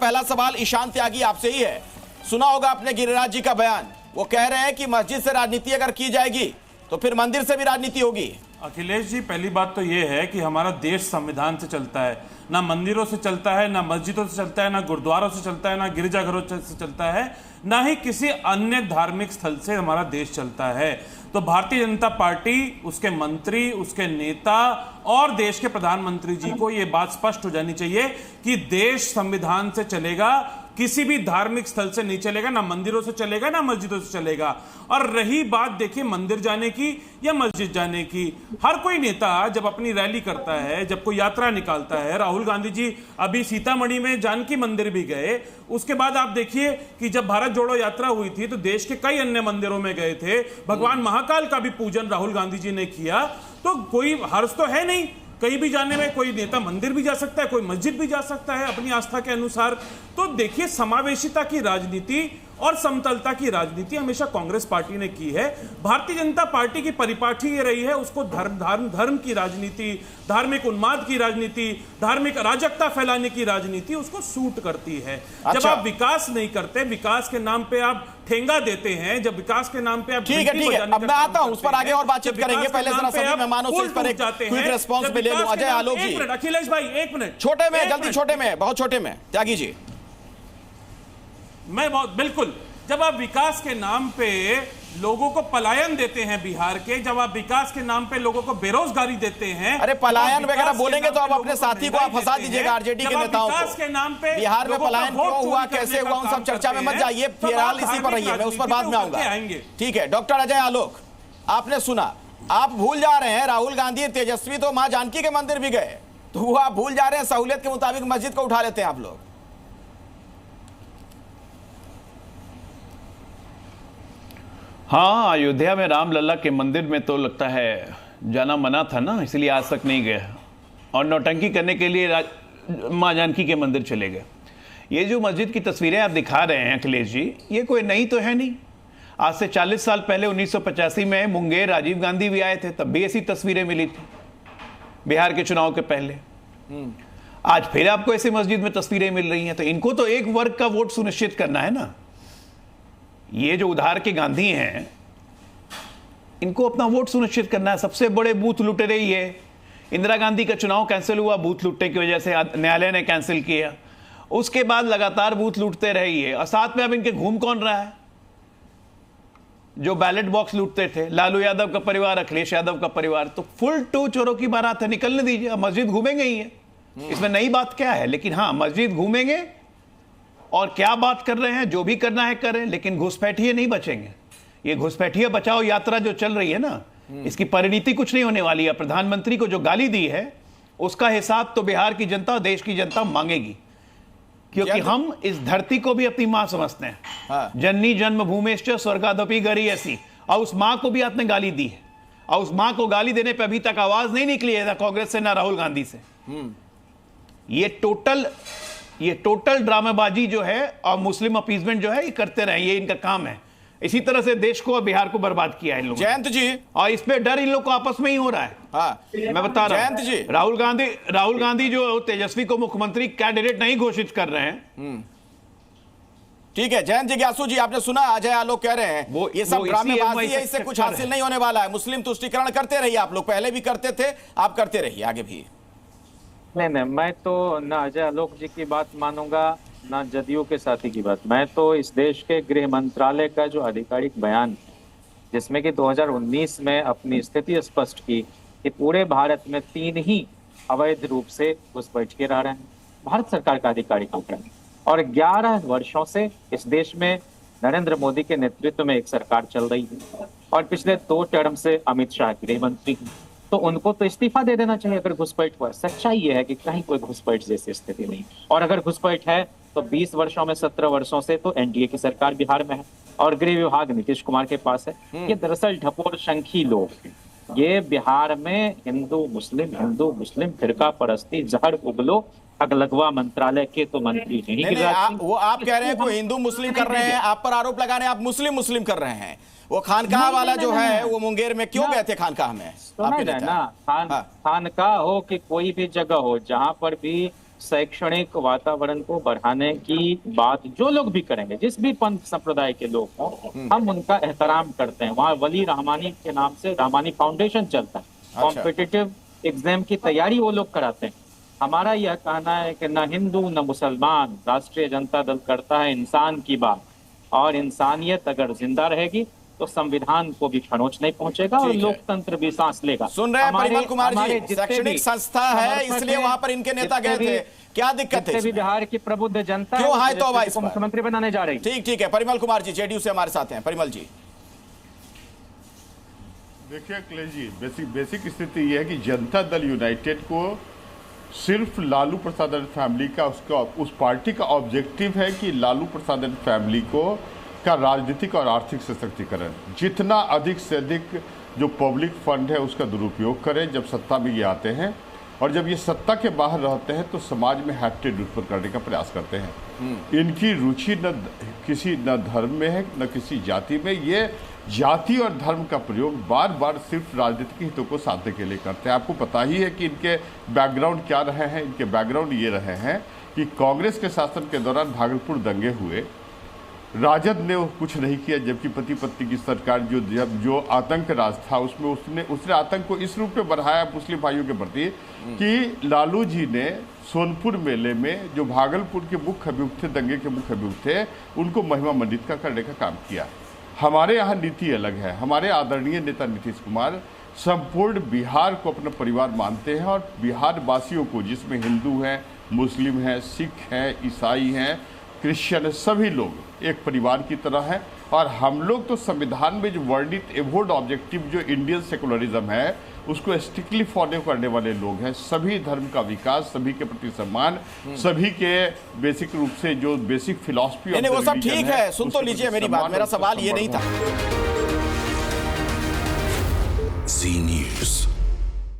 पहला सवाल ईशान त्यागी आपसे ही है। सुना होगा आपने गिरिराज जी का बयान, वो कह रहे हैं कि मस्जिद से राजनीति अगर की जाएगी तो फिर मंदिर से भी राजनीति होगी। अखिलेश जी, पहली बात तो ये है कि हमारा देश संविधान से चलता है, ना मंदिरों से चलता है, ना मस्जिदों से चलता है, ना गुरुद्वारों से चलता है, ना गिरजाघरों से चलता है, ना ही किसी अन्य धार्मिक स्थल से हमारा देश चलता है। तो भारतीय जनता पार्टी, उसके मंत्री, उसके नेता और देश के प्रधानमंत्री जी को यह बात स्पष्ट हो जानी चाहिए कि देश संविधान से चलेगा, किसी भी धार्मिक स्थल से नहीं चलेगा, ना मंदिरों से चलेगा, ना मस्जिदों से चलेगा। और रही बात देखिए मंदिर जाने की या मस्जिद जाने की, हर कोई नेता जब अपनी रैली करता है, जब कोई यात्रा निकालता है, राहुल गांधी जी अभी सीतामढ़ी में जानकी मंदिर भी गए, उसके बाद आप देखिए कि जब भारत जोड़ो यात्रा हुई थी तो देश के कई अन्य मंदिरों में गए थे, भगवान महाकाल का भी पूजन राहुल गांधी जी ने किया। तो कोई हर्ष तो है नहीं, कहीं भी जाने में कोई नेता मंदिर भी जा सकता है, कोई मस्जिद भी जा सकता है अपनी आस्था के अनुसार। तो देखिए समावेशिता की राजनीति और समतलता की राजनीति हमेशा कांग्रेस पार्टी ने की है। भारतीय जनता पार्टी की परिपाटी ये रही है, उसको धर्म की राजनीति, धार्मिक उन्माद की राजनीति, धार्मिक अराजकता फैलाने की राजनीति उसको सूट करती है। अच्छा। जब आप विकास नहीं करते, विकास के नाम पे आप ठेंगा देते हैं, जब विकास के नाम पे आप ठीक है, अब मैं आता हूं, उस पर आगे और बातचीत करेंगे। पहले जरा सभी मेहमानों से इस पर एक क्विक रिस्पांस ले लूं। अजय आलोक जी, अखिलेश भाई एक मिनट, छोटे में, जल्दी, छोटे में, बहुत छोटे में, त्यागी जी। मैं बहुत बिल्कुल, जब आप विकास के नाम पे लोगों को पलायन देते हैं बिहार के, जब आप विकास के नाम पे लोगों को बेरोजगारी देते हैं, अरे पलायन वगैरह बोलेंगे तो आप अपने साथी को आप फंसा दीजिएगा, आरजेडी के नेताओं को। के नाम पे बिहार में पलायन क्यों हुआ, कैसे हुआ, उन सब चर्चा में मत जाइए, फिलहाल इसी पर रहिए, मैं उस पर बाद में आऊंगा। ठीक है, डॉक्टर अजय आलोक, आपने सुना, आप भूल जा रहे हैं राहुल गांधी तेजस्वी तो मां जानकी के मंदिर भी गए, तो वो आप भूल जा रहे हैं सहूलियत के मुताबिक मस्जिद को उठा लेते हैं आप लोग। हाँ, अयोध्या में रामलला के मंदिर में तो लगता है जाना मना था ना, इसलिए आज तक नहीं गए और नौटंकी करने के लिए माँ जानकी के मंदिर चले गए। ये जो मस्जिद की तस्वीरें आप दिखा रहे हैं अखिलेश जी, ये कोई नई तो है नहीं। आज से 40 साल पहले 1985 में मुंगेर राजीव गांधी भी आए थे, तब भी ऐसी तस्वीरें मिली थी बिहार के चुनाव के पहले। आज फिर आपको ऐसी मस्जिद में तस्वीरें मिल रही हैं, तो इनको तो एक वर्ग का वोट सुनिश्चित करना है ना। ये जो उधार के गांधी हैं, इनको अपना वोट सुनिश्चित करना है। सबसे बड़े बूथ लुटेरे ये। इंदिरा गांधी का चुनाव कैंसिल हुआ बूथ लूटने की वजह से, न्यायालय ने कैंसिल किया। उसके बाद लगातार बूथ लूटते रहे ये, और साथ में अब इनके घूम कौन रहा है? जो बैलेट बॉक्स लूटते थे, लालू यादव का परिवार, अखिलेश यादव का परिवार। तो फुल टू चोरों की बारात है, निकलने दीजिए। मस्जिद घूमेंगे ही है, इसमें नई बात क्या है? लेकिन हाँ, मस्जिद घूमेंगे और क्या बात कर रहे हैं, जो भी करना है करें, लेकिन घुसपैठिए नहीं बचेंगे। ये घुसपैठिए बचाओ यात्रा जो चल रही है ना, इसकी परिणति कुछ नहीं होने वाली है। प्रधानमंत्री को जो गाली दी है उसका हिसाब तो बिहार की जनता और देश की जनता मांगेगी, क्योंकि हम इस धरती को भी अपनी मां समझते हैं। हाँ। जननी जन्मभूमिश्च स्वर्गादपि गरीयसी, और उस मां को भी आपने गाली दी है, और उस मां को गाली देने पर अभी तक आवाज नहीं निकली है ना कांग्रेस से ना राहुल गांधी से। ये टोटल ड्रामेबाजी जो है और मुस्लिम अपीजमेंट जो है ये करते रहे, ये इनका काम है। इसी तरह से देश को और बिहार को बर्बाद किया है इन लोगों ने। जयंत जी, और इस पे डर इन लोग को आपस में ही हो रहा है। हाँ, मैं बता रहा हूं, जयंत जी, राहुल गांधी जो तेजस्वी को मुख्यमंत्री कैंडिडेट नहीं घोषित कर रहे हैं। ठीक है जयंत जिज्ञासु जी, आपने सुना अजय आलोक कह रहे हैं वो ये सब ड्रामेबाजी है, इससे कुछ हासिल नहीं होने वाला है। मुस्लिम तुष्टीकरण करते रहिए, आप लोग पहले भी करते थे, आप करते रहिए आगे भी। नहीं, मैं तो ना अजय आलोक जी की बात मानूंगा ना जदयू के साथी की बात। मैं तो इस देश के गृह मंत्रालय का जो आधिकारिक बयान है, जिसमें कि 2019 में अपनी स्थिति स्पष्ट की कि पूरे भारत में 3 ही अवैध रूप से घुसपैठ के रह रहे हैं, भारत सरकार का आधिकारिक आंकड़ा है। और 11 वर्षों से इस देश में नरेंद्र मोदी के नेतृत्व में एक सरकार चल रही है और पिछले 2 टर्म से अमित शाह गृह मंत्री हैं, तो उनको तो इस्तीफा दे देना चाहिए अगर घुसपैठ हुआ। सच्चाई ये है कि कहीं कोई घुसपैठ जैसी स्थिति नहीं, और अगर घुसपैठ है तो 20 वर्षों में 17 वर्षों से तो एनडीए की सरकार बिहार में है और गृह विभाग नीतीश कुमार के पास है। ये दरअसल ढपोर शंखी लोग हैं। ये बिहार में हिंदू मुस्लिम फिरका परस्ती जहर उगलो अगलगवा मंत्रालय के तो मंत्री नहीं। वो आप कह रहे हैं कोई हिंदू मुस्लिम कर रहे हैं, आप पर आरोप लगा रहे हैं आप मुस्लिम कर रहे हैं। वो खानकाह वाला जो है वो मुंगेर में क्यों गए थे खानकाह में? ना खानकाह हो कि कोई भी जगह हो जहां पर भी शैक्षणिक वातावरण को बढ़ाने की बात जो लोग भी करेंगे, जिस भी पंथ संप्रदाय के लोग हों, हम उनका एहतराम करते हैं। वहाँ वली रहमानी के नाम से रहमानी फाउंडेशन चलता है, कॉम्पिटिटिव एग्जाम की तैयारी वो लोग कराते हैं। हमारा यह कहना है कि न हिंदू न मुसलमान, राष्ट्रीय जनता दल करता है इंसान की बात, और इंसानियत अगर जिंदा रहेगी तो संविधान को भी खरोंच नहीं पहुंचेगा और ठीक है। लोकतंत्र भी सांस लेगा। सुन रहे हैं परिमल कुमार हमारे जी, जितने शैक्षणिक भी संस्था है समर्थक इसलिए हैं, वहां पर इनके नेता जितने गए थे, भी- क्या दिक्कत है जितने भी इसमें? बिहार की प्रबुद्ध जनता क्यों है, हाय उस तौबा देश इस को पर? मुख्यमंत्री बनाने जा रही है। ठीक है, परिमल कुमार जी जेडीयू से हमारे साथ हैं। परिमल जी, देखिए अखिलेश जी, बेसिक स्थिति यह है कि जनता दल यूनाइटेड को सिर्फ लालू प्रसाद एंड फैमिली का उस पार्टी का ऑब्जेक्टिव है कि लालू प्रसाद एंड फैमिली का राजनीतिक और आर्थिक सशक्तिकरण, जितना अधिक से अधिक जो पब्लिक फंड है उसका दुरुपयोग करें जब सत्ता में ये आते हैं, और जब ये सत्ता के बाहर रहते हैं तो समाज में हैट्रेड उत्पन्न करने का प्रयास करते हैं। इनकी रुचि न धर्म में है न किसी जाति में। ये जाति और धर्म का प्रयोग बार बार सिर्फ राजनीतिक हितों को साधने के लिए करते हैं। आपको पता ही है कि इनके बैकग्राउंड क्या रहे हैं। इनके बैकग्राउंड ये रहे हैं कि कांग्रेस के शासन के दौरान भागलपुर दंगे हुए, राजद ने कुछ नहीं किया, जबकि पति पत्नी की सरकार जो आतंक राज था उसने आतंक को इस रूप में बढ़ाया मुस्लिम भाइयों के प्रति कि लालू जी ने सोनपुर मेले में जो भागलपुर के मुख्य अभियुक्त थे, दंगे के मुख्य अभियुक्त थे, उनको महिमा मंडित का करने का काम किया। हमारे यहाँ नीति अलग है। हमारे आदरणीय नेता नीतीश कुमार संपूर्ण बिहार को अपना परिवार मानते हैं, और बिहार वासियों को, जिसमें हिंदू हैं, मुस्लिम हैं, सिख हैं, ईसाई हैं, क्रिश्चियन है, सभी लोग एक परिवार की तरह हैं। और हम लोग तो संविधान में जो वर्णित एवोर्ड ऑब्जेक्टिव जो इंडियन सेकुलरिज्म है उसको स्ट्रिक्टली फॉलो करने वाले लोग हैं। सभी धर्म का विकास, सभी के प्रति सम्मान, सभी के बेसिक रूप से जो बेसिक फिलॉसफी नहीं वो सब ठीक है, सुन तो लीजिए मेरी बात, मेरा सवाल ये नहीं था। जी न्यूज़।